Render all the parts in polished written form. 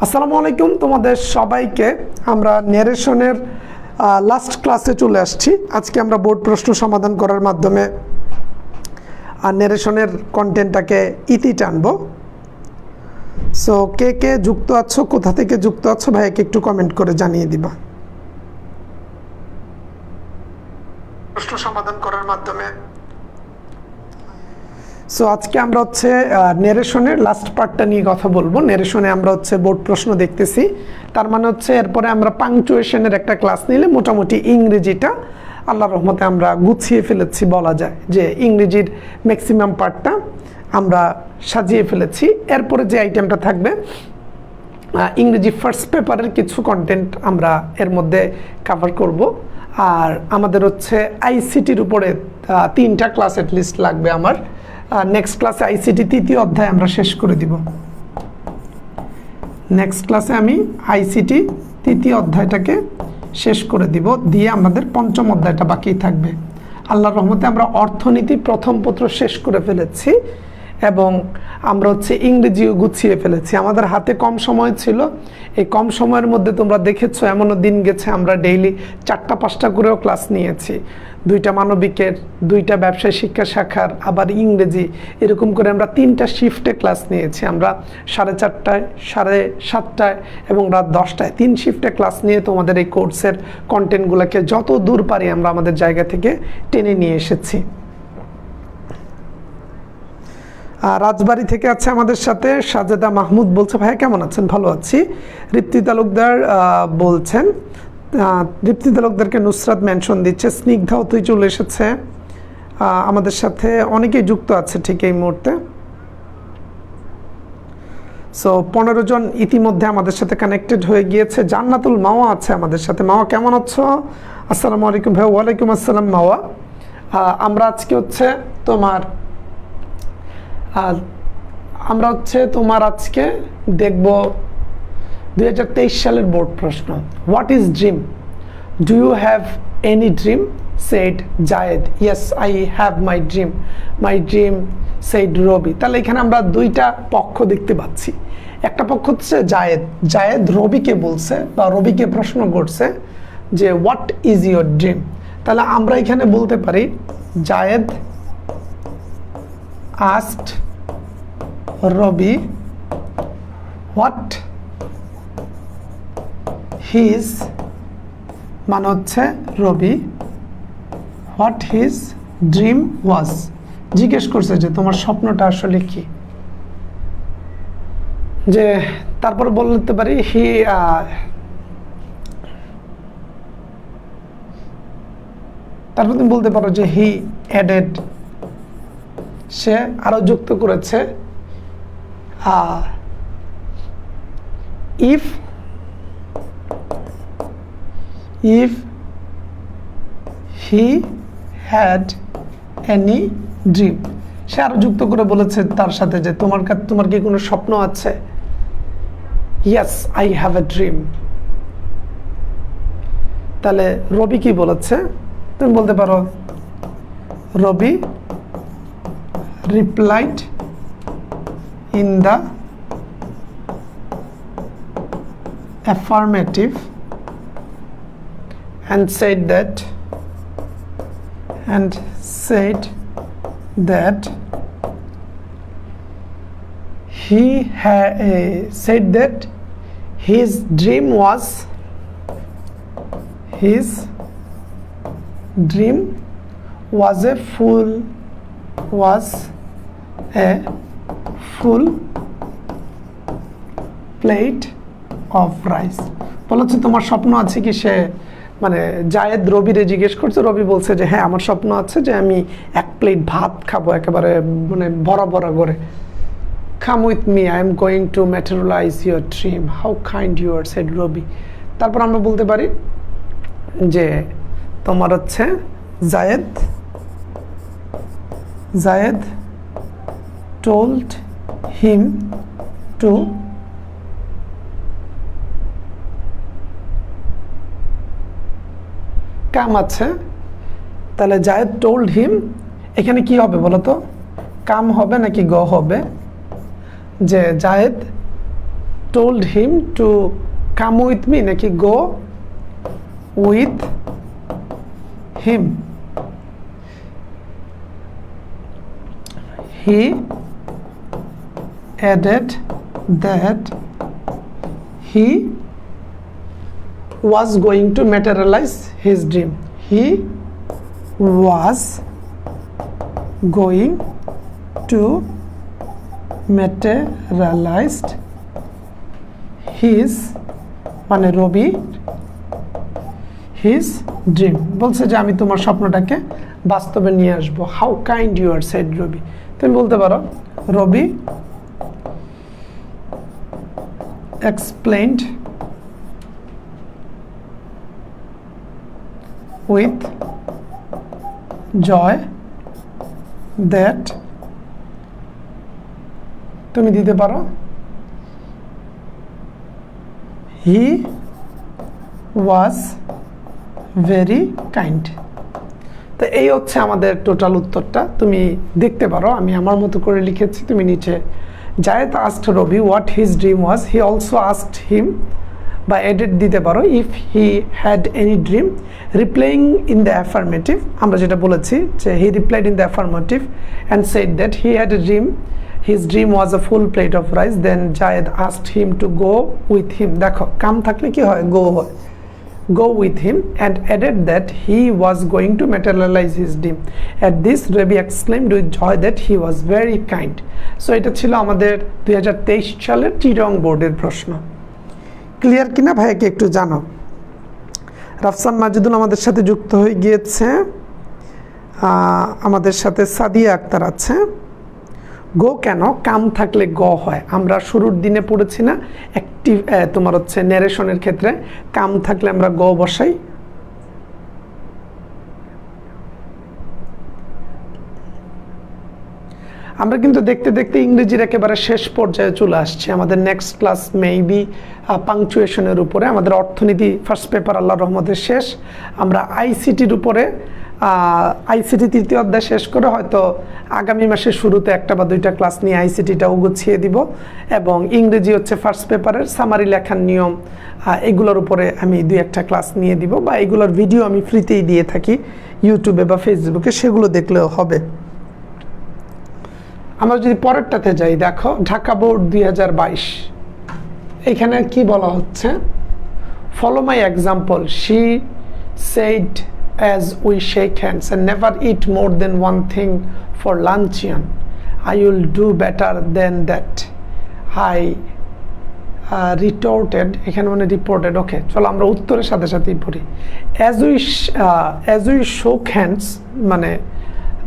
আসসালামু আলাইকুম তোমাদের সবাইকে। আমরা ন্যারেশনের লাস্ট ক্লাসে চলে আসছি। আজকে আমরা বোর্ড প্রশ্ন সমাধান করার মাধ্যমে ন্যারেশনের কন্টেন্টটাকে ইতি টানবো। সো কে কে যুক্ত আছো, কোথা থেকে যুক্ত আছো ভাইকে একটু কমেন্ট করে জানিয়ে দিবা। প্রশ্ন সমাধান করার মাধ্যমে সো আজকে আমরা হচ্ছে ন্যারেশনের লাস্ট পার্টটা নিয়ে কথা বলবো। ন্যারেশনে আমরা হচ্ছে বোর্ড প্রশ্ন দেখতেছি, তার মানে হচ্ছে এরপরে আমরা পাংচুয়েশনের একটা ক্লাস নিলে মোটামুটি ইংরেজিটা আল্লাহর রহমতে আমরা গুছিয়ে ফেলেছি, বলা যায় যে ইংরেজির ম্যাক্সিমাম পার্টটা আমরা সাজিয়ে ফেলেছি। এরপরে যে আইটেমটা থাকবে ইংরেজি ফার্স্ট পেপারের কিছু কন্টেন্ট আমরা এর মধ্যে কভার করব। আর আমাদের হচ্ছে আইসিটির উপরে 3টা ক্লাস অ্যাটলিস্ট লাগবে আমার। নেক্সট ক্লাসে আইসিটি 3য় অধ্যায় আমরা শেষ করে দিব। নেক্সট ক্লাসে আমি আইসিটি 3য় অধ্যায়টাকে শেষ করে দিব, দিয়ে আমাদের 5ম অধ্যায়টা বাকি থাকবে। আল্লাহর রহমতে আমরা অর্থনীতি প্রথম পত্র শেষ করে ফেলেছি এবং আমরা হচ্ছে ইংরেজিও গুছিয়ে ফেলেছি। আমাদের হাতে কম সময় ছিল, এই কম সময়ের মধ্যে তোমরা দেখেছো এমনও দিন গেছে আমরা ডেইলি 4টা-5টা করেও ক্লাস নিয়েছি। 2টা মানবিকের, 2টা ব্যবসায় শিক্ষা শাখার, আবার ইংরেজি, এরকম করে আমরা 3টা শিফটে ক্লাস নিয়েছি। আমরা 4:30টায়, 7:30টায় এবং রাত 10টায় 3 শিফটে ক্লাস নিয়ে তোমাদের এই কোর্সের কন্টেন্টগুলোকে যত দূর পারি আমরা আমাদের জায়গা থেকে টেনে নিয়ে এসেছি। রাজবাড়ী থেকে আছে আমাদের সাথে সাজেদা মাহমুদ, বলছে ভাইয়া কেমন আছেন? ভালো আছি। রিপ্তি তালুকদার বলছেন, রিপ্তি তালুকদারকে নুসরাত মেনশন দিচ্ছে। স্নিগ্ধাও তুই চলে এসেছে আমাদের সাথে, অনেকেই যুক্ত আছে ঠিক এই মুহূর্তে। সো 15 জন ইতিমধ্যে আমাদের সাথে কানেক্টেড হয়ে গিয়েছে। জান্নাতুল মাওয়া আছে আমাদের সাথে। মাওয়া কেমন আছো? আসসালামু আলাইকুম ভাই। ওয়ালাইকুম আসসালাম মাওয়া। আমরা আজকে হচ্ছে তোমার আজকে দেখব 2023 সালের বোর্ড প্রশ্ন। What is dream? Do you have any dream? Said Zayed. Yes I have my dream. My dream said Rabi. তাহলে এখানে আমরা 2টা পক্ষ দেখতে পাচ্ছি। একটা পক্ষ হচ্ছে জায়েদ রবিকে বলছে বা রবিকে প্রশ্ন করছে যে হোয়াট ইজ ইউর ড্রিম। তাহলে আমরা এখানে বলতে পারি জায়েদ asked Robbie what his মানে হচ্ছে রবি what his dream was, জিজ্ঞেস করছে যে তোমার স্বপ্নটা আসলে কি। যে তারপর বলতে পারি তারপর তুমি বলতে পারো যে হি অ্যাডেড, সে আরো যুক্ত করেছে if he had any dream. সে আরো যুক্ত করে বলেছে তার সাথে যে তোমার কি কোনো স্বপ্ন আছে? Yes I have a dream. তাহলে রবি কি বলেছে? তুমি বলতে পারো রবি replied in the affirmative and said that he said that his dream was a full plate of rice। বলেছে তোমার স্বপ্ন আছে কি? সে মানে জায়েদ রবিরে জিজ্ঞেস করছে, রবি বলছে যে হ্যাঁ আমার স্বপ্ন আছে যে আমি 1 প্লেট ভাত খাবো একেবারে মানে ভরা ভরা করে। Come with me, I am going to materialize your dream. How kind you are, said রবি। তারপর আমরা বলতে পারি যে তোমার হচ্ছে জায়েদ told him to come আছে। তাহলে জায়েদ told him, এখানে কি হবে বলো তো? কাম হবে নাকি গ হবে? যে জায়েদ told him to come with me নাকি go with him. He added that he was going to materialize his dream. He was going to materialize his মানে রবি his dream বলছে যে আমি তোমার স্বপ্নটাকে বাস্তবে নিয়ে আসব. How kind you are, said রবি. তুমি বলতে পারো রবি explained with joy that তুমি দিতে পারো he was very kind. তো এই হচ্ছে আমাদের টোটাল উত্তরটা. তুমি দেখতে পারো আমি আমার মতো করে লিখেছি, তুমি নিচে জায়েদ asked Robi what his dream was. He also asked him বা এডিট দিতে পারো if he had any dream. Replying in the affirmative, আমরা যেটা বলেছি যে he replied in the affirmative and said that he had a dream. His dream was a full plate of rice. Then Jayed asked him to go with him. দেখো কাম থাকলে কি হয়, go হয়. Go with him and added that he was going to materialize his dream. At this, Rabi exclaimed with joy that he was very kind. So এটা ছিল আমাদের 2023 সালের চিটং বোর্ডের প্রশ্ন. ক্লিয়ার কিনা ভাইকে একটু জানো. রাফসান মাজিদুল আমাদের সাথে যুক্ত হয়ে গিয়েছে, আমাদের সাথে সাদিয়া আক্তার আছে. গো কেন, কাম থাকলে গ হয়. আমরা শুরুর দিনে পড়েছি না অ্যাক্টিভ তোমার হচ্ছে ন্যারেশনের ক্ষেত্রে কাম থাকলে আমরা গ বসাই. আমরা কিন্তু দেখতে দেখতে ইংরেজির একেবারে শেষ পর্যায়ে চলে আসছি. আমাদের নেক্সট ক্লাস মেবি পাংচুয়েশনের উপরে, আমাদের অর্থনীতি ফার্স্ট পেপার আল্লাহর রহমতে শেষ. আমরা আইসিটির উপরে আইসিটি তৃতীয় অধ্যায় শেষ করে হয়তো আগামী মাসের শুরুতে একটা বা দুইটা ক্লাস নিয়ে আইসিটিটাও গুছিয়ে দিব, এবং ইংরেজি হচ্ছে ফার্স্ট পেপারের সামারি লেখার নিয়ম এগুলোর উপরে আমি দুই একটা ক্লাস নিয়ে দিব, বা এগুলোর ভিডিও আমি ফ্রিতেই দিয়ে থাকি ইউটিউবে বা ফেসবুকে, সেগুলো দেখলেও হবে. আমরা যদি পরেরটাতে যাই, দেখো ঢাকা বোর্ড 2022, এখানে কি বলা হচ্ছে, follow my example. She said as we shake hands and never eat more than one thing for luncheon. I will do better than that. I retorted, এখানে মানে reported. ওকে, চলো আমরা উত্তরের সাথে সাথেই পড়ি. as we shook hands মানে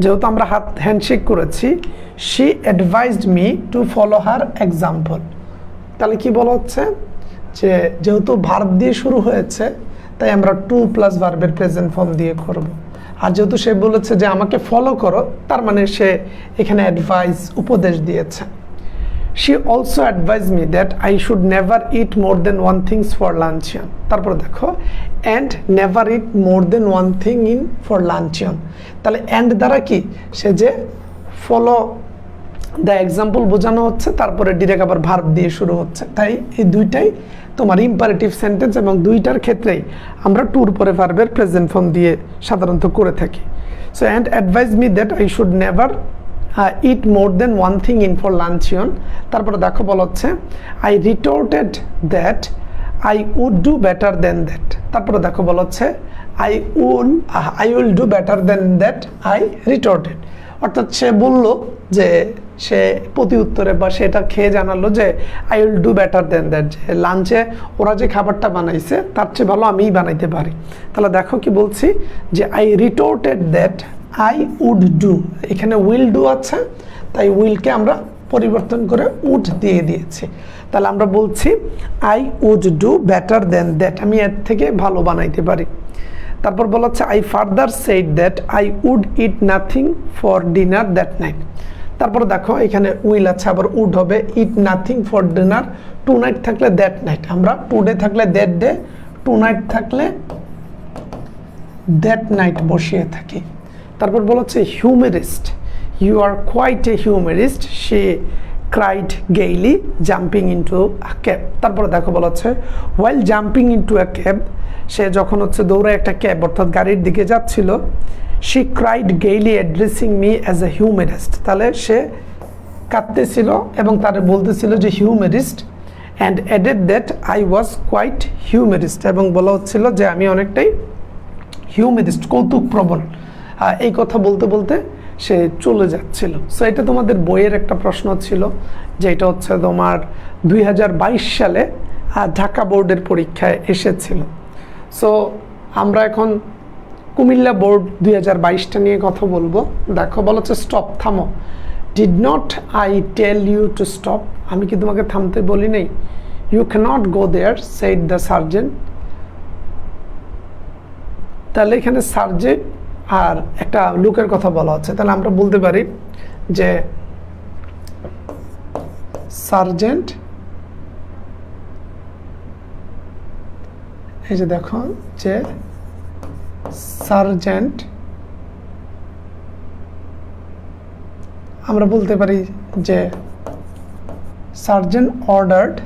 যেহেতু আমরা হাত হ্যান্ডশেক করেছি, she advised me to follow her example. তাহলে কি বলা হচ্ছে যে যেহেতু ভার্ব দিয়ে শুরু হয়েছে তাই আমরা টু প্লাস ভার্বের প্রেজেন্ট ফর্ম দিয়ে করব. আর যেহেতু সে বলেছে যে আমাকে ফলো করো, তার মানে সে এখানে অ্যাডভাইস উপদেশ দিয়েছে. She also advise me that I should never eat more than one things for luncheon. তারপর দেখো and never eat more than one thing in for luncheon. তাহলে অ্যান্ড দ্বারা কি, সে যে ফলো দ্য এক্সাম্পল বোঝানো হচ্ছে, তারপরে ডিরেক্ট আবার ভার্ব দিয়ে শুরু হচ্ছে. তাই এই দুইটাই তোমার ইম্পারেটিভ সেন্টেন্স, এবং দুইটার ক্ষেত্রেই আমরা টুর পরে ভার্বের প্রেজেন্ট ফর্ম দিয়ে সাধারণত করে থাকি. So and advise me that I should never eat more than one thing in for luncheon. তারপরে দেখো বলা হচ্ছে I retorted that I would do better than that. তারপরে দেখো বলা হচ্ছে I will do better than that I retorted. অর্থাৎ সে বলল যে সে প্রতি উত্তরে বা সেটা খেয়ে জানালো যে I will do better than that, যে লাঞ্চে ওরা যে খাবারটা বানাইছে তার চেয়ে ভালো আমিই বানাইতে পারি. তাহলে দেখো কি বলছি যে I retorted that I would do, এখানে উইল ডু আছে তাই উইলকে আমরা পরিবর্তন করে উড দিয়ে দিয়েছি. তাহলে আমরা বলছি I would do better than that, আমি এর থেকে ভালো বানাইতে পারি. তারপর বলা হচ্ছে I further said that I would eat nothing for dinner that night. তারপরে দেখো এখানে উইল আছে, আবার উড হবে, eat nothing for dinner, tonight থাকলে দ্যাট নাইট, আমরা টু ডে থাকলে দ্যাট ডে, টু নাইট থাকলে দ্যাট নাইট বসিয়ে থাকি. তারপর বলা হচ্ছে humorist, you are quite a হিউমেরিস্ট. Say cried gaily jumping into a cab. তারপরে দেখো বলা হচ্ছে while jumping into a cab, সে যখন হচ্ছে দৌড়ে একটা ক্যাব অর্থাৎ গাড়ির দিকে যাচ্ছিল, she cried gaily addressing me as a humorist. তাহলে সে কাঁদতেছিল এবং তারে বলতেছিল যে humorist, and added that I was quite humorist, এবং বলা হচ্ছিল যে আমি অনেকটাই humorist, কৌতুক প্রবণ। এই কথা বলতে বলতে সে চলে যাচ্ছিল। সো এটা তোমাদের বইয়ের একটা প্রশ্ন ছিল, যে এটা হচ্ছে তোমার 2022 সালে ঢাকা বোর্ডের পরীক্ষায় এসেছিল। সো আমরা এখন কুমিল্লা বোর্ড 2022টা নিয়ে কথা বলবো। দেখো বলা হচ্ছে স্টপ, থামো। Did not I tell you to stop, আমি কি তোমাকে থামতে বলি নাই? You can't go there said the sergeant. তাহলে এখানে সার্জেন্ট আর একটা লুকের কথা বলা হচ্ছে, তাহলে আমরা বলতে পারি যে সার্জেন্ট, এই যে দেখো যে সার্জেন্ট, আমরা বলতে পারি যে সার্জেন্ট অর্ডার্ড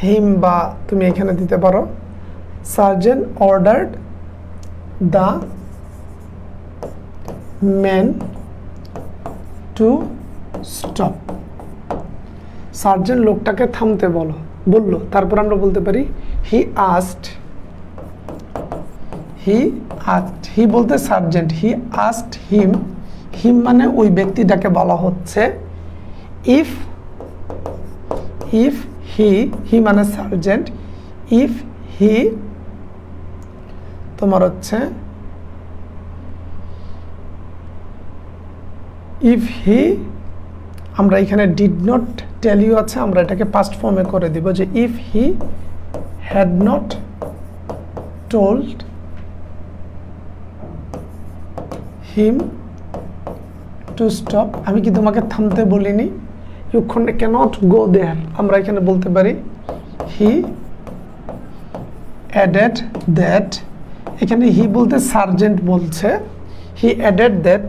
হিম, বা তুমি এখানে দিতে পারো sergeant ordered the man to stop. Sergeant লোকটাকে থামতে বললো। তারপর আমরা বলতে পারি he asked, he বলতে সার্জেন্ট, he asked him মানে ওই ব্যক্তিটাকে বলা হচ্ছে if he মানে সার্জেন্ট, if he তোমার হচ্ছে if he, আমরা এখানে did not tell you আছে, আমরা এটাকে past ফর্মে করে দিব যে if he had not told him to stop, আমি কি তোমাকে থামতে বলিনি? you cannot go there, আমরা এখানে বলতে পারি he added that, এখানে হি বলতে সার্জেন্ট বলছে, হি অ্যাডেড দ্যাট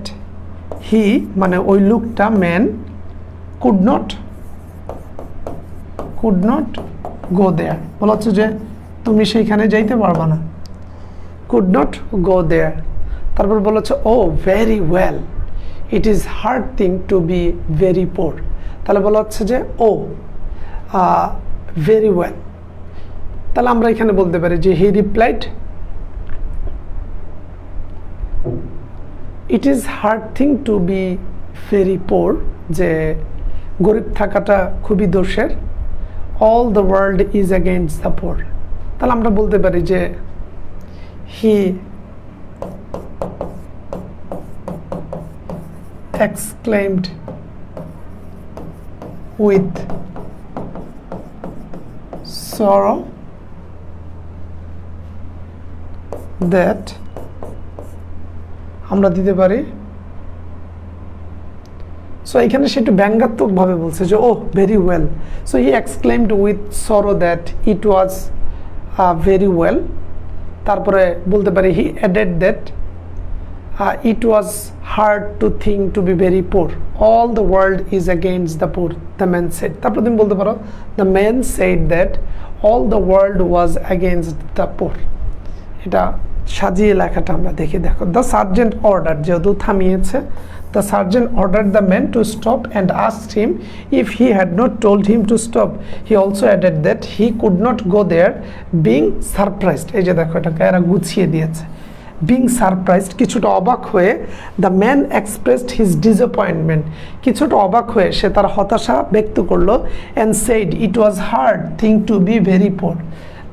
হি মানে ওই লোকটা ম্যান কুড নট গো দেয়ার, বলা হচ্ছে যে তুমি সেইখানে যাইতে পারবা না, কুড নট গো দেয়ার। তারপর বলা হচ্ছে oh very well, it is hard thing to be very poor, তাহলে বলা হচ্ছে যে ও ভেরি ওয়েল, তাহলে আমরা এখানে বলতে পারি যে হি replied it is hard thing to be very পোর, যে গরিব থাকাটা খুবই দোষের, all the world is against the poor, তাহলে আমরা বলতে পারি যে হি exclaimed with sorrow that, আমরা দিতে পারি সো এখানে সে একটু ব্যঙ্গাত্মক ভাবে বলছে যে oh very well, so he exclaimed with sorrow that it was very well. তারপরে বলতে পারি he added that it was hard to think to be very poor, all the world is against the poor, the man said। তারপর তুমি বলতে পারো the man said that all the world was against the poor, এটা সাজিয়ে লেখাটা আমরা দেখি। দেখো the sergeant ordered, যেহেতু থামিয়েছে, the sergeant ordered the man to stop and asked him if he had not told him to stop, he also added that he could not go there being surprised, এই যে দেখো এটাকে এরা গুছিয়ে দিয়েছে, being surprised, কিছুটা অবাক হয়ে, the man expressed his disappointment, কিছুটা অবাক হয়ে সে তার হতাশা ব্যক্ত করলো, and said it was hard thing to be very poor,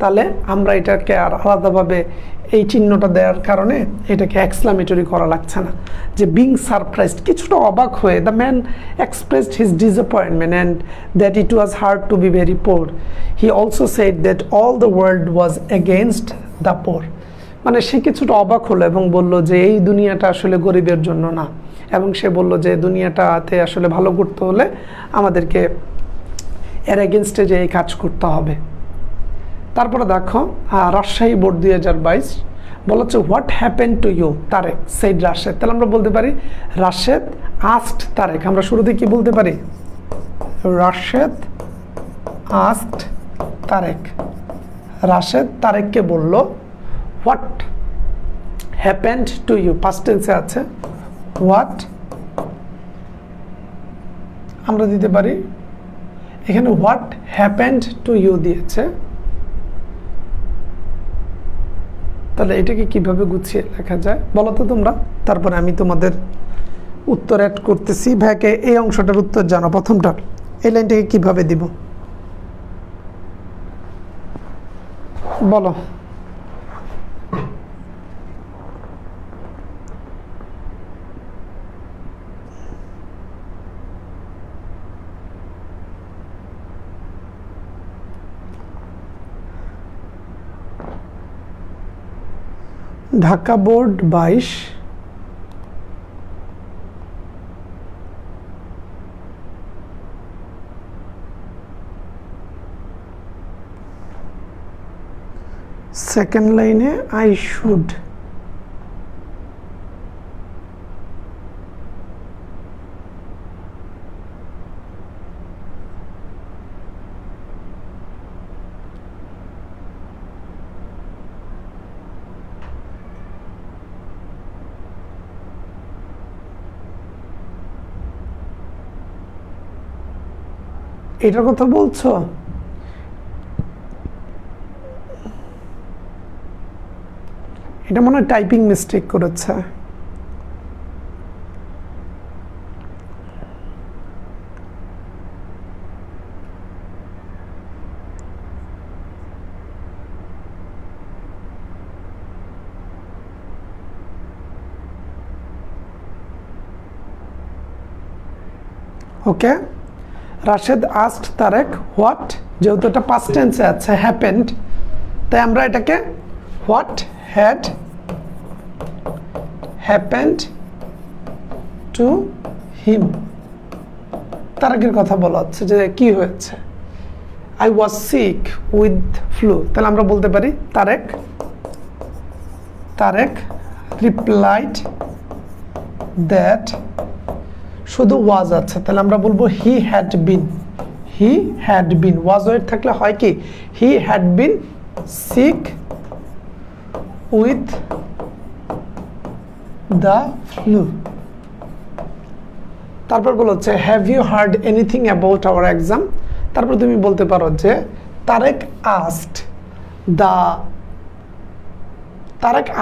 তাহলে আমরা এটাকে আর আলাদাভাবে এই চিহ্নটা দেওয়ার কারণে এটাকে এক্সক্লামেটরি করা লাগছে না, যে being surprised, কিছুটা অবাক হয়ে, the man expressed his disappointment and that it was hard to be very poor, he also said that all the world was against the poor, মানে সে কিছুটা অবাক হলো এবং বলল যে এই দুনিয়াটা আসলে গরিবের জন্য না, এবং সে বলল যে দুনিয়াটাতে আসলে ভালো করতে হলে আমাদেরকে এর এগেনস্টে যে এই কাজ করতে হবে। তারপরে দেখো রাজশাহী বোর্ড 2022 বলা হচ্ছে what happen to you Tarek, said Rashed, তাহলে আমরা বলতে পারি রাশেদ আস্কড তারেক, আমরা শুরুতে কি বলতে পারি? রাশেদ আস্কড তারেক। রাশেদ তারেককে বলল what happened to you, past টেন্সে আছে। হোয়াট আমরা দিতে পারি এখানে হোয়াট হ্যাপেন্ড টু ইউ দিয়েছে, তাহলে এটাকে কিভাবে গুছিয়ে লেখা যায় বলো তো তোমরা? তারপরে আমি তোমাদের উত্তর অ্যাড করতেছি। ভাইকে এই অংশটার উত্তর জানো, প্রথমটা এই লাইনটাকে কিভাবে দিব বলো? ঢাকা বোর্ড 22 সেকেন্ড লাইনে আই শুড, এটার কথা বলছো? এটা মনে হয় টাইপিং মিস্টেক করেছে। Okay, Rashed asked Tarek what, যেহেতু এটা পাস্ট টেন্সে আছে হ্যাপেন্ড, তাই আমরা এটাকে what had happened to him, তারেকের কথা বলা হচ্ছে যে কি হয়েছে। I was sick with flu, তাহলে আমরা বলতে পারি তারেক রিপ্লাইড দ্যাট, শুধু ওয়াজ আছে তাহলে আমরা বলবো হি হ্যাড বিন, ওয়াজ ওয়েট থাকলে হয় কি he had been sick with the flu. তারপর বলা হচ্ছে have you heard anything about our exam, তারপর তুমি বলতে পারো যে Tareq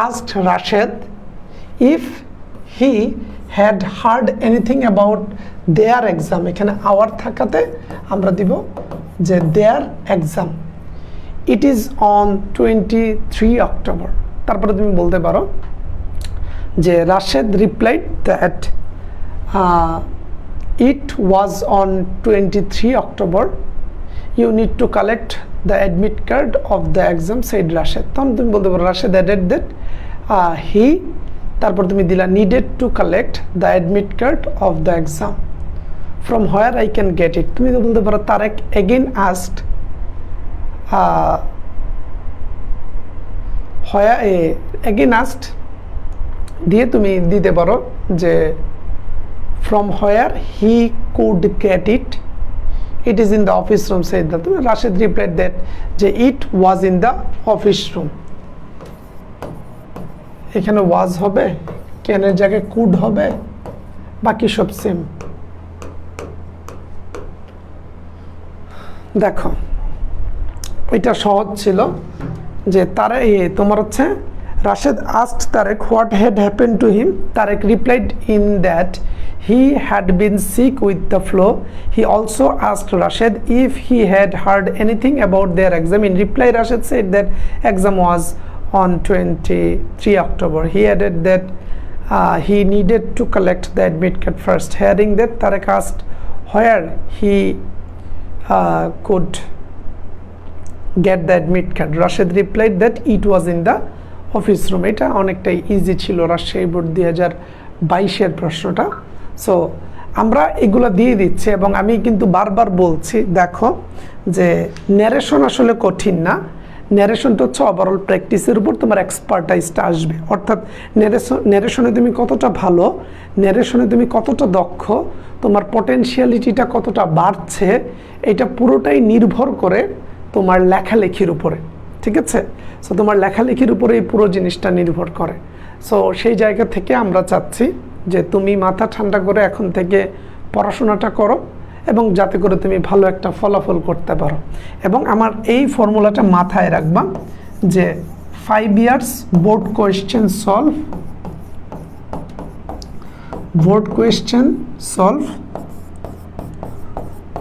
asked Rashed if he had heard anything about their exam, এখানে আওয়ার থাকাতে আমরা দিব যে their exam, it is on 23 October. তারপরে তুমি বলতে পারো যে Rashed replied that it was on 23 October, you need to collect the admit card of the exam said Rashed. তখন তুমি বলতে পারো রাশেদ অ্যাডেড দ্যাট হি, তারপর তুমি দিলা needed to collect the admit card of the exam from where I can get it. তুমি তো বলতে পারো তারেক এগেইন আস্কড দিয়ে তুমি দিতে পারো যে from where he could get it, it is in the office room said the, তুমি রাশেদ রিপ্লাইড দ্যাট যে it was in the office room, এখানে ওয়াজ হবে, ক্যানের জায়গায় কুড হবে, বাকি সব সেম। দেখো এটা সহজ ছিল যে তারা তোমার হচ্ছে Rashed asked Tarek what had happened to him, Tarek replied in that he had been sick with the flu. He also asked Rashid if he had heard anything about their exam. In reply, Rashid said that exam was on 23 October. He added that he needed to collect the admit card first. Hearing that, Tarek asked where he could get the admit card. Rashid replied that it was in the office room. এটা অনেকটাই easy ছিল Rajshahi board 2022 প্রশ্নটা। So আমরা এগুলো দিয়ে দিচ্ছি এবং আমি কিন্তু বারবার বলছি দেখো যে ন্যারেশন আসলে কঠিন না, ন্যারেশনটা হচ্ছে ওভারঅল প্র্যাকটিসের উপর তোমার এক্সপার্টাইজটা আসবে, অর্থাৎ ন্যারেশনে তুমি কতটা ভালো, ন্যারেশনে তুমি কতটা দক্ষ, তোমার পটেনশিয়ালিটিটা কতটা বাড়ছে, এটা পুরোটাই নির্ভর করে তোমার লেখালেখির উপরে, ঠিক আছে? সো তোমার লেখালেখির উপরে এই পুরো জিনিসটা নির্ভর করে। সো সেই জায়গা থেকে আমরা চাচ্ছি যে তুমি মাথা ঠান্ডা করে এখন থেকে পড়াশোনাটা করো, এবং যাতে করে তুমি ভালো একটা ফলাফল করতে পারো। এবং আমার এই ফর্মুলাটা মাথায় রাখবা যে 5 years board question solve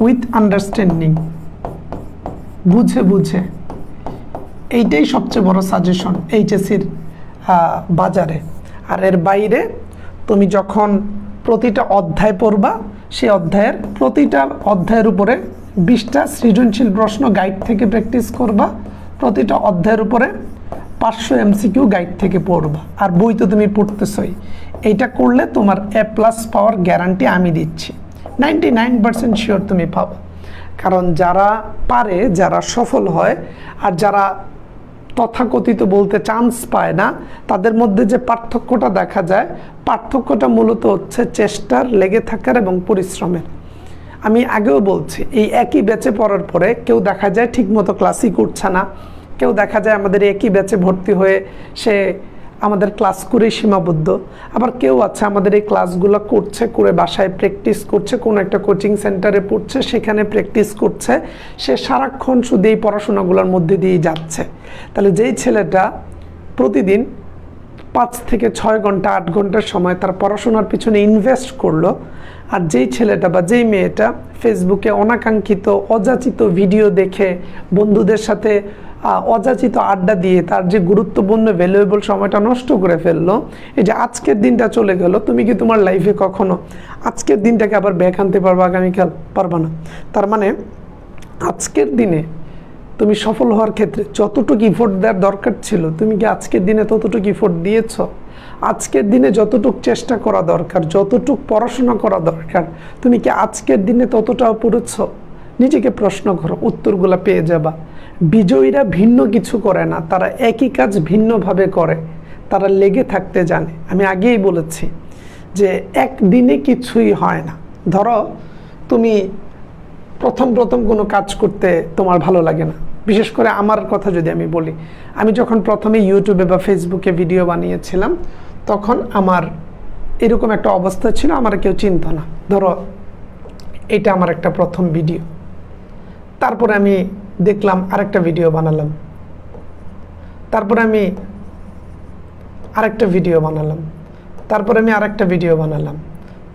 with understanding, বুঝে এইটাই সবচেয়ে বড় সাজেশন এইচএসসির বাজারে। আর এর বাইরে তুমি যখন প্রতিটা অধ্যায় পড়বা, সেই প্রতিটা অধ্যায়ের উপরে 20টা সৃজনশীল প্রশ্ন গাইড থেকে প্র্যাকটিস করবা, প্রতিটা অধ্যায়ের উপরে 500 এমসিকিউ গাইড থেকে পড়বা। আর বই তো তুমি পড়তেছই, এইটা করলে তোমার A+ পাওয়ার গ্যারান্টি আমি দিচ্ছি, 99% শিওর তুমি পাবো। কারণ যারা পারে, যারা সফল হয়, আর যারা তথাকথিত বলতে চান্স পায় না, তাদের মধ্যে যে পার্থক্যটা দেখা যায়, পার্থক্যটা মূলত হচ্ছে চেষ্টার, লেগে থাকার এবং পরিশ্রমের। আমি আগেও বলছি, এই একই ব্যাচে পড়ার পরে কেউ দেখা যায় ঠিকমতো ক্লাসই করছে না, কেউ দেখা যায় আমাদের একই ব্যাচে ভর্তি হয়ে সে আমাদের ক্লাস করেই সীমাবদ্ধ, আবার কেউ আছে আমাদের এই ক্লাসগুলো করছে, করে বাসায় প্র্যাকটিস করছে, কোনো একটা কোচিং সেন্টারে পড়ছে, সেখানে প্র্যাকটিস করছে, সে সারাক্ষণ শুধু এই পড়াশোনাগুলোর মধ্যে দিয়েই যাচ্ছে। তাহলে যেই ছেলেটা প্রতিদিন 5 থেকে 6 ঘন্টা 8 ঘন্টার সময় তার পড়াশোনার পিছনে ইনভেস্ট করলো, আর যেই ছেলেটা বা যেই মেয়েটা ফেসবুকে অনাকাঙ্ক্ষিত অযাচিত ভিডিও দেখে বন্ধুদের সাথে অযাচিত আড্ডা দিয়ে তার যে গুরুত্বপূর্ণ ভ্যালুয়েবল সময়টা নষ্ট করে ফেললো, এই যে আজকের দিনটা চলে গেল, তুমি কি তোমার লাইফে কখনো আজকের দিনটাকে আবার ব্যাক আনতে পারবা? আগামীকাল পারবা না। তার মানে আজকের দিনে তুমি সফল হওয়ার ক্ষেত্রে যতটুকু ইফোর্ট দেওয়ার দরকার ছিল, তুমি কি আজকের দিনে ততটুকু ইফোর্ট দিয়েছ? আজকের দিনে যতটুক চেষ্টা করা দরকার, যতটুক পড়াশোনা করা দরকার, তুমি কি আজকের দিনে ততটাও পড়েছ? নিজেকে প্রশ্ন করো, উত্তরগুলো পেয়ে যাবা। বিজয়ীরা ভিন্ন কিছু করে না, তারা একই কাজ ভিন্নভাবে করে, তারা লেগে থাকতে জানে। আমি আগেই বলেছি যে একদিনে কিছুই হয় না। ধরো তুমি প্রথম কোনো কাজ করতে তোমার ভালো লাগে না, বিশেষ করে আমার কথা যদি আমি বলি, আমি যখন প্রথমে ইউটিউবে বা ফেসবুকে ভিডিও বানিয়েছিলাম, তখন আমার এরকম একটা অবস্থা ছিল, আমার কেউ চিনত না। ধরো এটা আমার একটা প্রথম ভিডিও, তারপরে আমি দেখলাম আরেকটা ভিডিও বানালাম, তারপরে আমি আরেকটা ভিডিও বানালাম, তারপরে আমি আরেকটা ভিডিও বানালাম,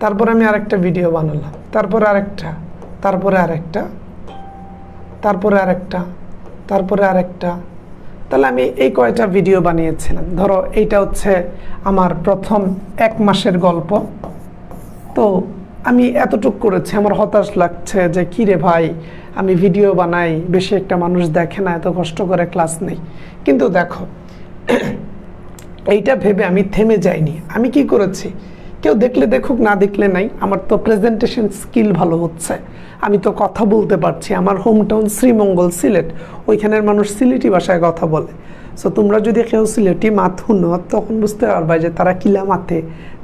তারপরে আমি আরেকটা ভিডিও বানালাম, তারপরে আরেকটা, তারপরে আরেকটা, তারপরে আরেকটা, তারপরে আরেকটা। তাহলে আমি এই কয়টা ভিডিও বানিয়েছিলাম। ধরো এইটা হচ্ছে আমার প্রথম 1 মাসের গল্প। তো আমি এতটুকু করেছি, আমার হতাশ লাগছে যে কী রে ভাই, আমি ভিডিও বানাই, বেশি একটা মানুষ দেখে না, এত কষ্ট করে ক্লাস নেই। কিন্তু দেখো, এইটা ভেবে আমি থেমে যাইনি। আমি কি করেছি, কেউ দেখলে দেখুক, না দেখলে নাই, আমার তো প্রেজেন্টেশন স্কিল ভালো হচ্ছে, আমি তো কথা বলতে পারছি। আমার হোম টাউন শ্রীমঙ্গল, সিলেট, ওইখানের মানুষ সিলেটি ভাষায় কথা বলে। সো তোমরা যদি কেউ সিলেটি মাত শুনো, তখন বুঝতে পারবা যে তারা কিলা মাতে,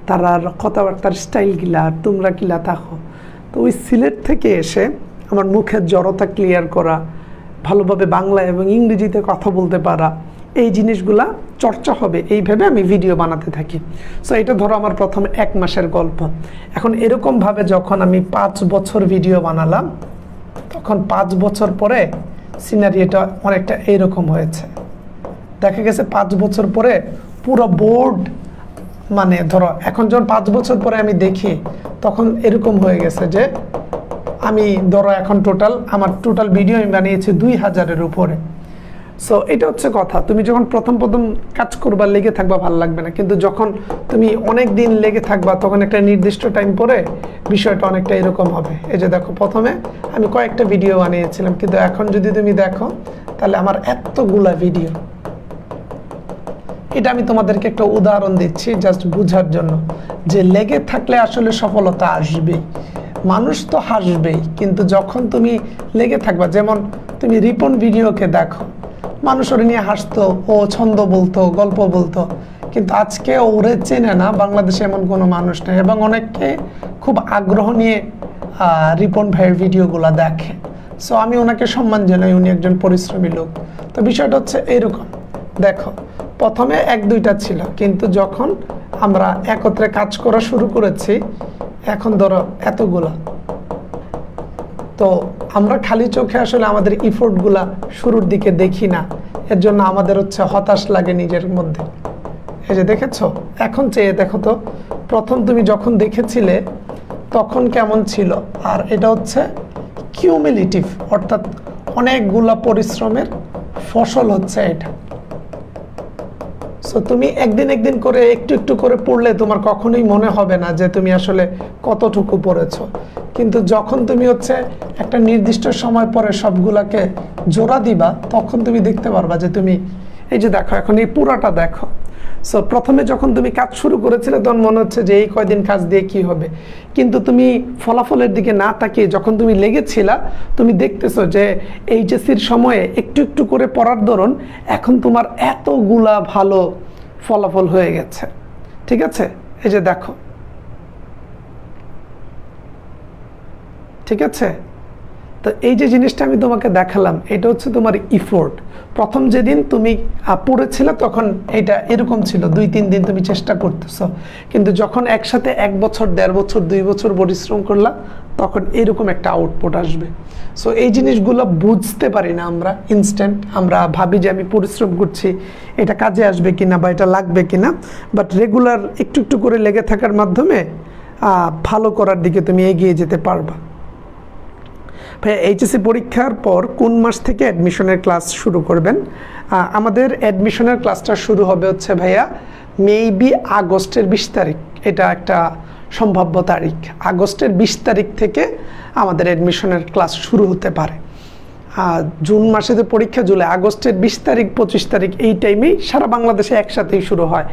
তারা কথাবার্তার স্টাইল কিলা, আর তোমরা কিলা থাকো। তো ওই সিলেট থেকে এসে আমার মুখের জড়তা ক্লিয়ার করা, ভালোভাবে বাংলা এবং ইংরেজিতে কথা বলতে পারা, এই জিনিসগুলা চর্চা হবে, এইভাবে আমি ভিডিও বানাতে থাকি। সো এটা ধরো আমার প্রথম 1 মাসের গল্প। এখন এরকমভাবে যখন আমি 5 বছর ভিডিও বানালাম, তখন 5 বছর পরে সিনারিওটা অনেকটা এইরকম হয়েছে। দেখা গেছে 5 বছর পরে পুরো বোর্ড, মানে ধরো এখন যখন 5 বছর পরে আমি দেখি, তখন এরকম হয়ে গেছে যে আমি ধরো এখন আমার টোটাল ভিডিও আমি বানিয়েছি 2000-এর উপরে। সো এটা হচ্ছে কথা, তুমি যখন প্রথম কাজ করবা, লেগে থাকবা, ভালো লাগবে না। কিন্তু যখন তুমি অনেক দিন লেগে থাকবা, তখন একটা নির্দিষ্ট টাইম পরে বিষয়টা অনেকটা এরকম হবে। এই যে দেখো, প্রথমে আমি কয়েকটা ভিডিও বানিয়েছিলাম, কিন্তু এখন যদি তুমি দেখো, তাহলে আমার এতগুলা ভিডিও। এটা আমি তোমাদেরকে একটা উদাহরণ দিচ্ছি জাস্ট বুঝার জন্য, যে লেগে থাকলে আসলে সফলতা আসবেই। মানুষ তো হাসবেই, কিন্তু যখন তুমি লেগে থাকবা, যেমন তুমি রিপন ভিডিওকে দেখো, মানুষ ওরে নিয়ে হাসতো, ও ছন্দ বলতো, গল্প বলতো। কিন্তু আজকে ওরে চেনে না বাংলাদেশে এমন কোনো মানুষ নেই, এবং অনেকে খুব আগ্রহ নিয়ে রিপন ভাইয়ের ভিডিওগুলো দেখে। সো আমি ওনাকে সম্মান জানাই, উনি একজন পরিশ্রমী লোক। তো বিষয়টা হচ্ছে এরকম, দেখো প্রথমে 1-2টা ছিল, কিন্তু যখন আমরা একত্রে কাজ করা শুরু করেছি এখন ধরো এতগুলা। তো আমরা খালি চোখে আসলে আমাদের ইফোর্টগুলা শুরুর দিকে দেখি না, এর জন্য আমাদের হচ্ছে হতাশ লাগে নিজের মধ্যে। এই যে দেখেছো, এখন চেয়ে দেখো তো প্রথম তুমি যখন দেখেছিলে তখন কেমন ছিল, আর এটা হচ্ছে কিউমুলেটিভ, অর্থাৎ অনেকগুলা পরিশ্রমের ফসল হচ্ছে এটা। সো তুমি একদিন করে একটু একটু করে পড়লে তোমার কখনোই মনে হবে না যে তুমি আসলে কতটুকু পড়েছো, কিন্তু যখন তুমি হচ্ছে একটা নির্দিষ্ট সময় পরে সবগুলাকে জোড়া দিবা তখন তুমি দেখতে পারবা যে তুমি, এই যে দেখো এখন এই পুরাটা দেখো। সো প্রথমে যখন তুমি কাজ শুরু করেছিলে তখন মনে হচ্ছে যে এই কয়দিন কাজ দিয়ে কি হবে, কিন্তু তুমি ফলাফলের দিকে না তাকিয়ে যখন তুমি লেগেছিলা তুমি দেখতেছো যে এইচএসসির সময়ে একটু একটু করে পড়ার দরুন এখন তোমার এতগুলা ভালো ফলাফল হয়ে গেছে। ঠিক আছে, এই যে দেখো, ঠিক আছে। তো এই যে জিনিসটা আমি তোমাকে দেখালাম এটা হচ্ছে তোমার ইফোর্ট। প্রথম যেদিন তুমি পড়েছিলে তখন এটা এরকম ছিল, 2-3 দিন তুমি চেষ্টা করতেছো, কিন্তু যখন একসাথে 1 বছর, 1.5 বছর, 2 বছর পরিশ্রম করলা তখন এরকম একটা আউটপুট আসবে। সো এই জিনিসগুলো বুঝতে পারি না আমরা ইনস্ট্যান্ট, আমরা ভাবি যে আমি পরিশ্রম করছি এটা কাজে আসবে কিনা বা এটা লাগবে কিনা, বাট রেগুলার একটু একটু করে লেগে থাকার মাধ্যমে ভালো করার দিকে তুমি এগিয়ে যেতে পারবা। ভাইয়া এইচএসসি পরীক্ষার পর কোন মাস থেকে অ্যাডমিশনের ক্লাস শুরু করবেন? আমাদের অ্যাডমিশনের ক্লাসটা শুরু হবে হচ্ছে ভাইয়া মেবি আগস্টের 20 তারিখ, এটা একটা সম্ভাব্য তারিখ। আগস্টের 20 তারিখ থেকে আমাদের অ্যাডমিশনের ক্লাস শুরু হতে পারে। জুন মাসে যে পরীক্ষা, জুলাই, আগস্টের 20 তারিখ 25 তারিখ এই টাইমেই সারা বাংলাদেশে একসাথেই শুরু হয়।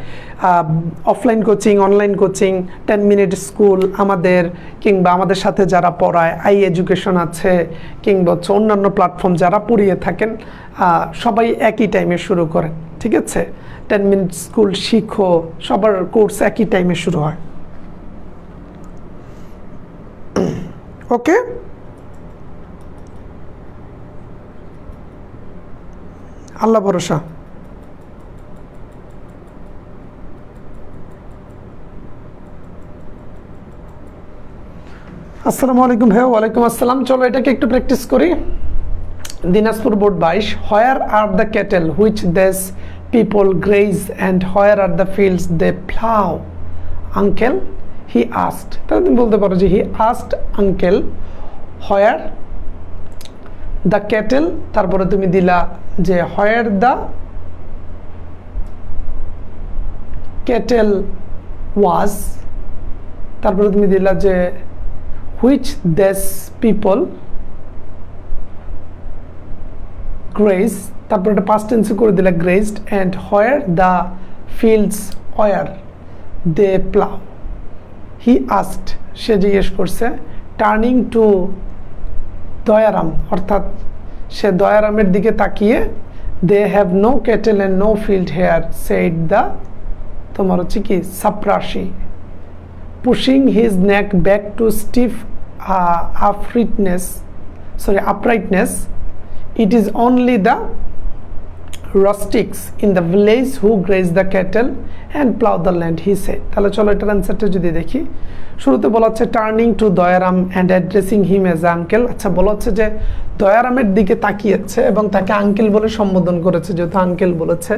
Offline coaching, online coaching, 10 minute school আমাদের, কিংবা আমাদের সাথে যারা পড়ায়, আই এডুকেশন আছে, কিংবা হচ্ছে অন্যান্য প্ল্যাটফর্ম যারা পড়িয়ে থাকেন, সবাই একই টাইমে শুরু করেন। ঠিক আছে, 10 মিনিট স্কুল শিখো, সবার কোর্স একই টাইমে শুরু হয়। ওকে, আল্লাহ ভরসা। আসসালামু আলাইকুম ভাইয়া। ওয়ালাইকুম আসসালাম। চলো এটাকে একটু প্র্যাকটিস করি। Dinajpur board 22, where are the cattle which these people graze and where are the fields they plough uncle he asked. তাহলে তুমি বলতে পারো যে he asked uncle where the cattle, তারপরে তুমি দিলা যে হোয়ার দ্য ক্যাটেল ওয়াজ, তারপরে তুমি দিলা যে হুইচ দেস পিপল গ্রেজ, তারপরে এটা পাস্ট টেন্সে করে দিলা grazed, and where the fields were they plough. He asked, সে জিজ্ঞেস করছে, টার্নিং টু দয়ারাম, অর্থাৎ সে দয়ারামের দিকে তাকিয়ে, they have no cattle and no field here said the, তোমার হচ্ছে কি সাপ্রাসি, pushing his neck back to stiff uprightness, it is only the rustics in the village who graze the cattle and plow the land, he said. তাহলে চলো এটার অ্যান্সারটা যদি দেখি। শুরুতে বলা হচ্ছে turning to Dayaram and addressing him as uncle. আচ্ছা, বলা হচ্ছে যে দয়ারামের দিকে তাকিয়েছে এবং তাকে আঙ্কেল বলে সম্বোধন করেছে, যেহেতু আঙ্কেল বলেছে।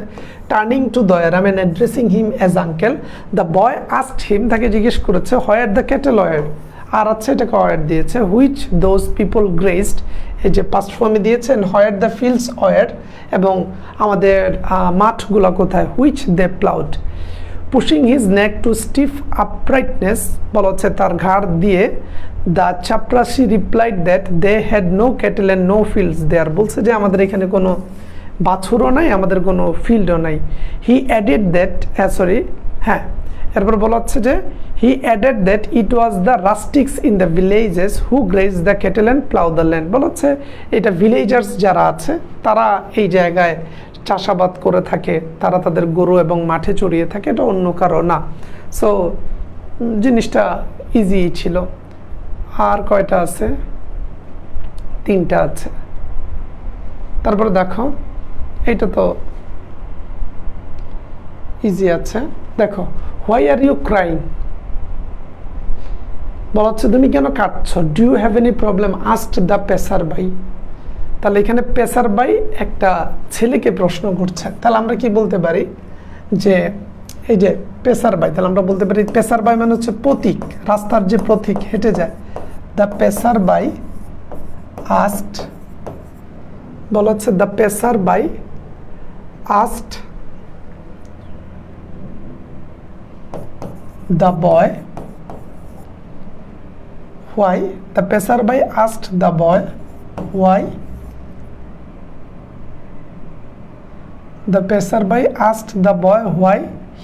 Turning to Dayaram and addressing him as uncle, the boy asked him, তাকে জিজ্ঞেস করেছে, হোয়ার দ্য ক্যাটেল ওয়ার, আর আছে এটাকে ওয়ার দিয়েছে, হুইচ দোজ পিপল গ্রেজড, এই যে পাস্ট ফর্মে দিয়েছেন, হোয়ার দ্য ফিল্ডস ওয়ার, এবং আমাদের মাঠগুলো কোথায়, which they ploughed. Pushing his neck to stiff uprightness, বলা হচ্ছে তার ঘাড় দিয়ে, the chaprasi replied that they had no cattle and no fields there, বলছে যে আমাদের এখানে কোনো বাছুরও নাই, আমাদের কোনো ফিল্ডও নাই। হি অ্যাডেড দ্যাট, এরপর বলা হচ্ছে যে he added that it was the rustics in the villages who graze the cattle and plough the land. বলা হচ্ছে এটা ভিলেজার্স যারা আছে তারা এই জায়গায় চাষাবাদ করে থাকে, তারা তাদের গরু এবং মাঠে চড়িয়ে থাকে, এটা অন্য কারো না। সো জিনিসটা ইজি ছিল। আর কয়টা আছে? 3টা আছে। তারপরে দেখো এটা তো ইজি আছে। দেখো হোয়াই আর ইউ ক্রাইং, বলা হচ্ছে তুমি কেন কাঁদছো। Do you have any problem asked the passer by. তাহলে এখানে পেসার বাই একটা ছেলেকে প্রশ্ন করছে। তাহলে আমরা কি বলতে পারি যে এই যে পেসার বাই, তাহলে আমরা বলতে পারি পেসার বাই মানে হচ্ছে প্রতীক, রাস্তার যে প্রতীক হেঁটে যায়। দ্য পেসার বাই আস্কড, বলা হচ্ছে the passer by asked the boy why, the passerby asked the boy why, the passerby asked the boy why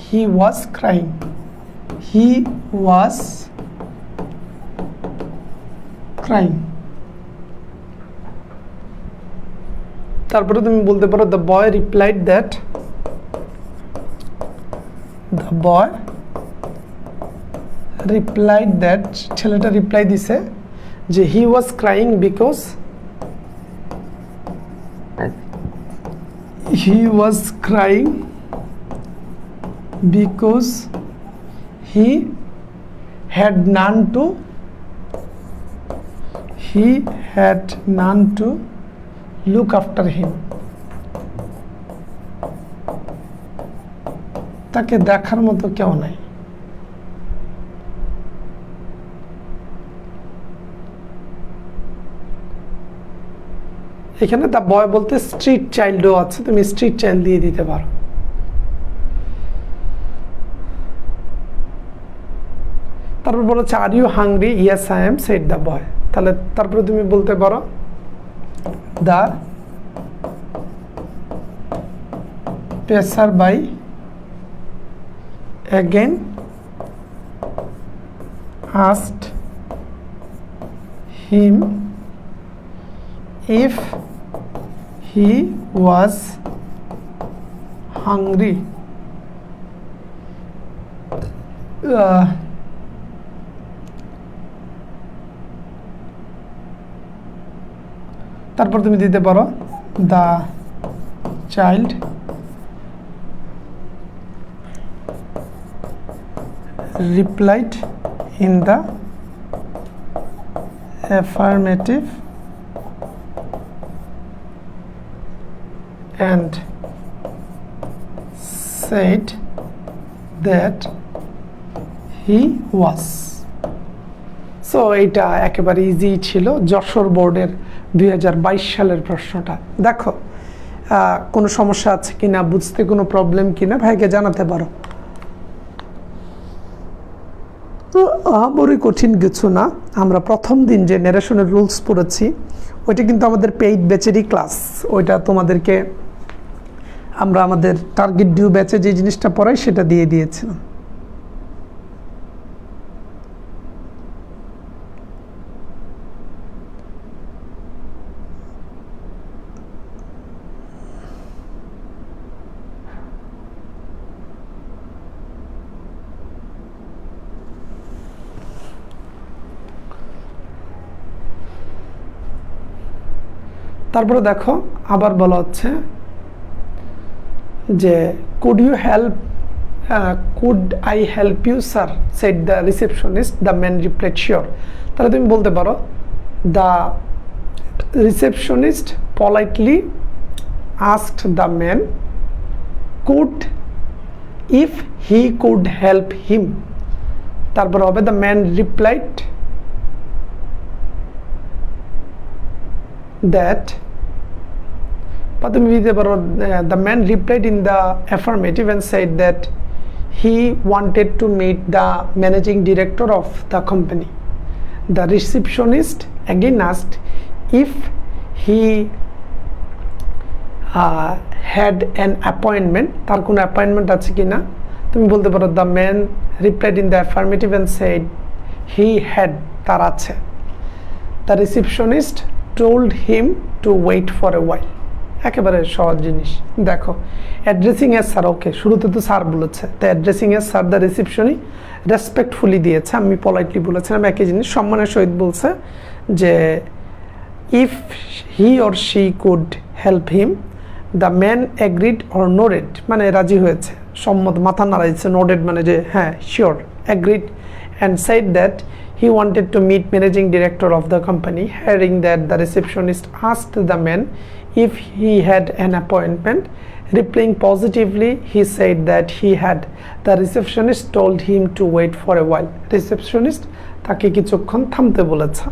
he was crying, he was crying। তারপরে তুমি বলতে পারো the boy replied that, the boy replied that, ছেলেটা reply দিছে যে he was crying because he was crying because he had none to look after him, তাকে দেখার মতো কেউ নাই। এখানে দ্য বয় বলতে স্ট্রিট চাইল্ডও আছে, তুমি স্ট্রিট চাইল্ড দিয়ে দিতে পারো। তারপর বলেছে are you hungry, yes I am, said the boy. তাহলে তারপরে তুমি বলতে পারো the passer by again asked him if he was hungry, তারপর তুমি দিতে পারো the child replied in the affirmative and said that he was। So এটা একেবারে ইজি ছিল, যশোর বোর্ডের 2022 সালের প্রশ্নটা। দেখো কোনো সমস্যা আছে কিনা, বুঝতে কোনো প্রবলেম কিনা ভাইকে জানাতে পারো। তো আহামরি কঠিন কিছু না। আমরা প্রথম দিন যে ন্যারেশনের রুলস পড়েছি ওইটা কিন্তু আমাদের পেইড ব্যাচেরই ক্লাস। ওইটা তোমাদেরকে আমরা আমাদের টার্গেট ডিউ ব্যাচে যে জিনিসটা পড়াই সেটা দিয়ে দিয়েছিলাম। তারপরে দেখো আবার বলা হচ্ছে যে could I help you sir, said the receptionist. The man replied sure. তাহলে তুমি বলতে পারো the receptionist politely asked the man if he could help him. তারপর হবে দ্য ম্যান রিপ্লাইড দ্যাট, বা তুমি দিতে পারো the man replied in the affirmative and said that he wanted to meet the managing director of the company. The receptionist again asked if he had an appointment, তার কোনো appointment আছে কি না। তুমি বলতে পারো the man replied in the affirmative and said he had, তার আছে। The receptionist told him to wait for a while, একেবারে সহজ জিনিস। দেখো অ্যাড্রেসিং এস স্যার, ওকে শুরুতে তো স্যার বলেছে, তাই অ্যাড্রেসিং এস স্যার দ্য রিসেপশনই রেসপেক্টফুলি দিয়েছে, আমি পলাইটলি বলেছিলাম একই জিনিস, সম্মানের সহিত বলছে যে if he or she could help him, the man agreed or nodded, মানে রাজি হয়েছে, সম্মত, মাথা নাড়াইছে, নোডেড মানে যে হ্যাঁ sure, agreed and said that he wanted to meet managing director of the company. Hearing that, the receptionist asked the man if he had an appointment. Replying positively, he said that he had. The receptionist told him to wait for a while. Receptionist তাকে কিছুক্ষণ থামতে বলেছে।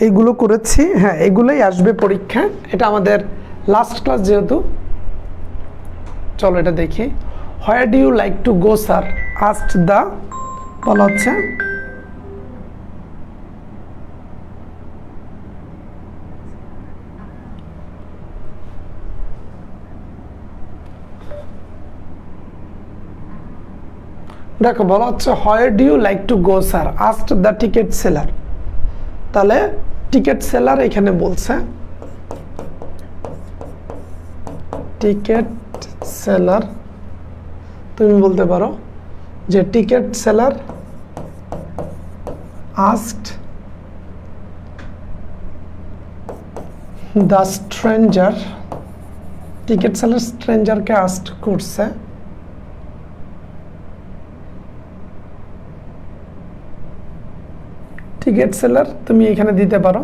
এইগুলো করেছি, হ্যাঁ এগুলোই আসবে পরীক্ষা, এটা আমাদের লাস্ট ক্লাস যেহেতু। চলো এটা দেখি। Where do you like to go sir asked the, বলা হচ্ছে দেখো বলা হচ্ছে where do you like to go sir asked the ticket seller, তাহলে টিকেট সেলার এখানে বলছে, টিকেট সেলার তুমি বলতে পারো যে ticket seller asked the stranger, ticket seller স্ট্রেঞ্জারকে আস্কড করছে টিকেট সেলার, তুমি এখানে দিতে পারো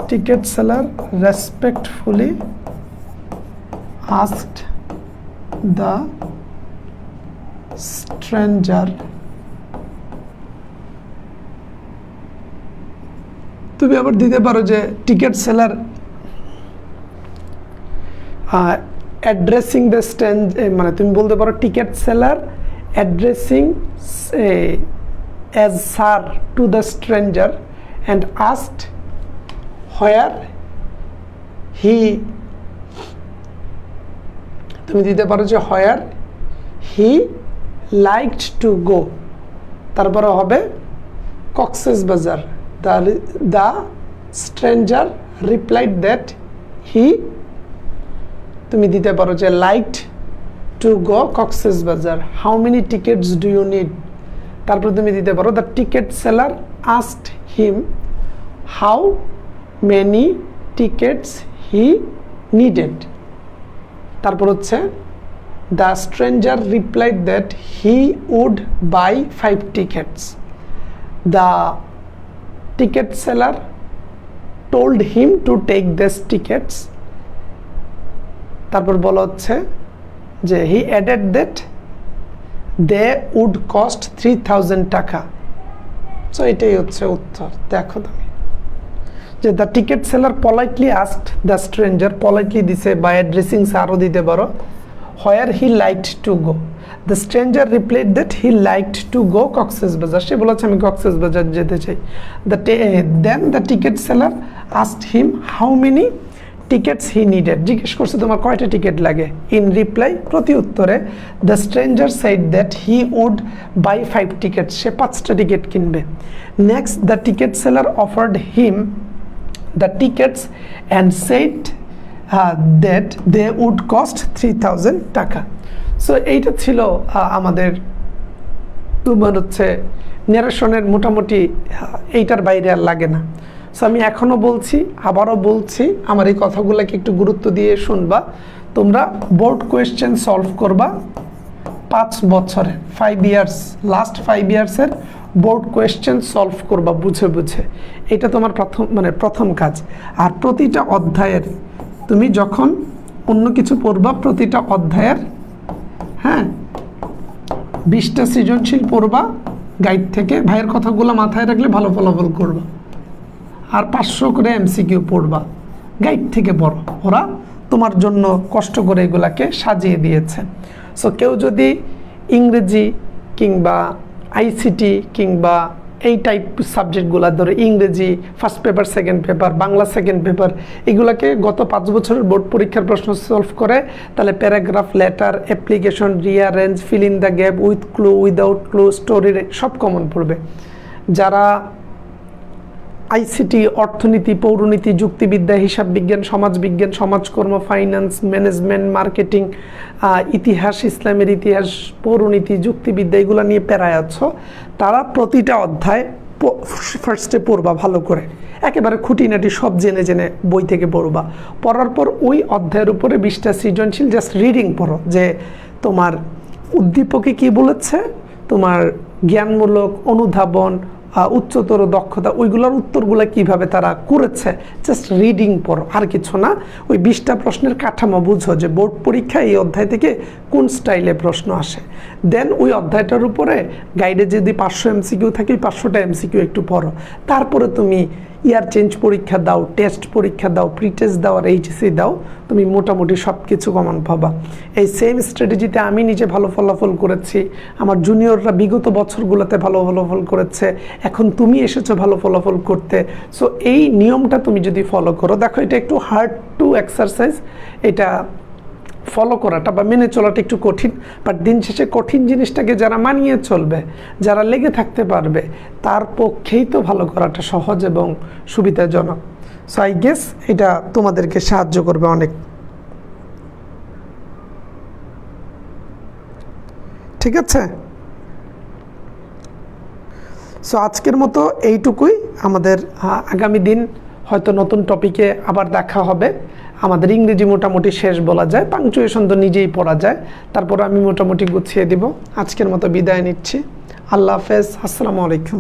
ticket seller respectfully asked the stranger, তুমি আবার দিতে পারো যে ticket seller addressing the strange, মানে তুমি বলতে পারো ticket seller addressing as sir to the stranger and asked where he, তুমি দিতে পারো যে হোয়ার হি লাইকড টু গো, তারপরে হবে Cox's Bazar, the stranger replied that he, তুমি দিতে পারো যে liked to go Cox's Bazar, how many tickets do you need, তারপর তুমি দিতে পারো the ticket seller asked him how many tickets he needed, তারপর হচ্ছে the stranger replied that he would buy 5 tickets, the ticket seller told him to take this tickets, তারপর বলা হচ্ছে যে he added that they would cost 3000 টাকা। So এটাই হচ্ছে উত্তর। দেখো তুমি যে the ticket seller politely asked the stranger, politely দিছে, বা অ্যাড্রেসিং আরও দিতে পারো, where he liked to go, the stranger replied that he liked to go Cox's Bazar, সে বলেছে আমি কক্সেস বাজার যেতে চাই। Then the ticket seller asked him how many tickets he needed, জিজ্ঞেস করছে তোমার কয়টা টিকিট লাগে। ইন রিপ্লাই, প্রতি উত্তরে, the stranger said that he would buy 5 tickets, সে 5টা টিকিট কিনবে। Next the ticket seller offered him the tickets and said that they would cost 3000 টাকা। সো এইটা ছিল আমাদের তোমার হচ্ছে ন্যারেশনের মোটামুটি, এইটার বাইরে আর লাগে না। সো আমি এখনও বলছি, আবারও বলছি, আমার এই কথাগুলোকে একটু গুরুত্ব দিয়ে শুনবা। তোমরা বোর্ড কোয়েশ্চেন সলভ করবা 5 বছরে, 5 ইয়ার্স, লাস্ট 5 ইয়ার্সের বোর্ড কোয়েশ্চেন সলভ করবা বুঝে বুঝে, এটা তোমার প্রথম কাজ। আর প্রতিটা অধ্যায়ের তুমি যখন অন্য কিছু পড়বা, প্রতিটা অধ্যায়ের, হ্যাঁ 20টা সৃজনশীল পড়বা গাইড থেকে, ভাইয়ের কথাগুলো মাথায় রাখলে ভালো ফলাফল করবা। আর 500 করে এমসিকিউ পড়বা, গাইড থেকে পড়ো, ওরা তোমার জন্য কষ্ট করে এগুলাকে সাজিয়ে দিয়েছে। সো কেউ যদি ইংরেজি কিংবা আইসিটি কিংবা এই টাইপ সাবজেক্টগুলো ধরে, ইংরেজি first paper, second paper, Bangla second paper, এগুলাকে গত 5 বছরের বোর্ড পরীক্ষার প্রশ্ন সলভ করে, তাহলে paragraph, letter, application, rearrange, fill in the gap, with clue, without clue, স্টোরির সব কমন পড়বে। যারা আইসিটি, অর্থনীতি, পৌরনীতি, যুক্তিবিদ্যা, হিসাব বিজ্ঞান, সমাজবিজ্ঞান, সমাজকর্ম, ফাইন্যান্স, ম্যানেজমেন্ট, মার্কেটিং, ইতিহাস, ইসলামের ইতিহাস, পৌরনীতি, যুক্তিবিদ্যা, এগুলো নিয়ে প্যারায় আছো, তারা প্রতিটা অধ্যায় ফার্স্টে পড়বা ভালো করে, একেবারে খুঁটিনাটি সব জেনে জেনে বই থেকে পড়বা। পড়ার পর ওই অধ্যায়ের উপরে 20টা সৃজনশীল জাস্ট রিডিং পড়ো, যে তোমার উদ্দীপকে কি বলেছে, তোমার জ্ঞানমূলক, অনুধাবন, উচ্চতর দক্ষতা, ওইগুলোর উত্তরগুলো কিভাবে তারা করেছে, জাস্ট রিডিং পড়ো, আর কিছু না। ওই 20টা প্রশ্নের কাঠামো বুঝো, যে বোর্ড পরীক্ষায় এই অধ্যায় থেকে কোন স্টাইলে প্রশ্ন আসে। দেন ওই অধ্যায়টার উপরে গাইডে যদি 500 এমসিকিউ থাকে, 500টা এমসিকিউ একটু পড়ো। তারপরে তুমি ইয়ার চেঞ্জ পরীক্ষা দাও, টেস্ট পরীক্ষা দাও, প্রি টেস্ট দাও, আর এইচএসসি দাও, তুমি মোটামুটি সব কিছু কমন পাবা। এই সেম স্ট্র্যাটেজিতে আমি নিজে ভালো ফলাফল করেছি, আমার জুনিয়ররা বিগত বছরগুলোতে ভালো ফলাফল করেছে, এখন তুমি এসেছো ভালো ফলাফল করতে। সো এই নিয়মটা তুমি যদি ফলো করো, দেখো এটা একটু হার্ড টু এক্সারসাইজ, এটা ফলো করাটা বা মেনে চলাটা একটু কঠিন, বাট দিন শেষে কঠিন জিনিসটাকে যারা মানিয়ে চলবে, যারা লেগে থাকতে পারবে, তার পক্ষেই তো ভালো করাটা সহজ এবং সুবিধাজনক। সো আই গেস এটা তোমাদেরকে সাহায্য করবে অনেক। ঠিক আছে, সো আজকের মতো এইটুকুই। আমাদের আগামী দিন হয়তো নতুন টপিকে আবার দেখা হবে। আমাদের ইংরেজি মোটামুটি শেষ বলা যায়, পাংচুয়েশন তো নিজেই পড়া যায়, তারপর আমি মোটামুটি গুছিয়ে দিব। আজকের মতো বিদায় নিচ্ছি, আল্লাহ হাফেজ, আসসালামু আলাইকুম।